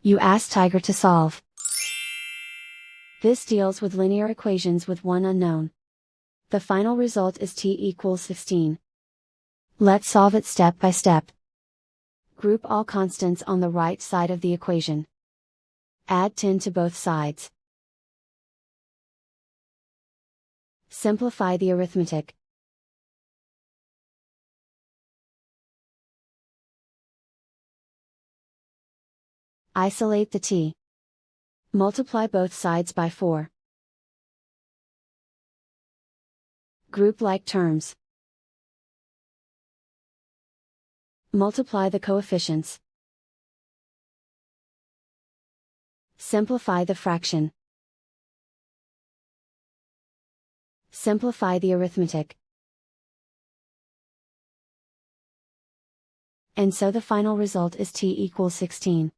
You ask Tiger to solve. This deals with linear equations with one unknown. The final result is t equals 16. Let's solve it step by step. Group all constants on the right side of the equation. Add 10 to both sides. Simplify the arithmetic. Isolate the t. Multiply both sides by 4. Group like terms. Multiply the coefficients. Simplify the fraction. Simplify the arithmetic. And so the final result is t equals 16.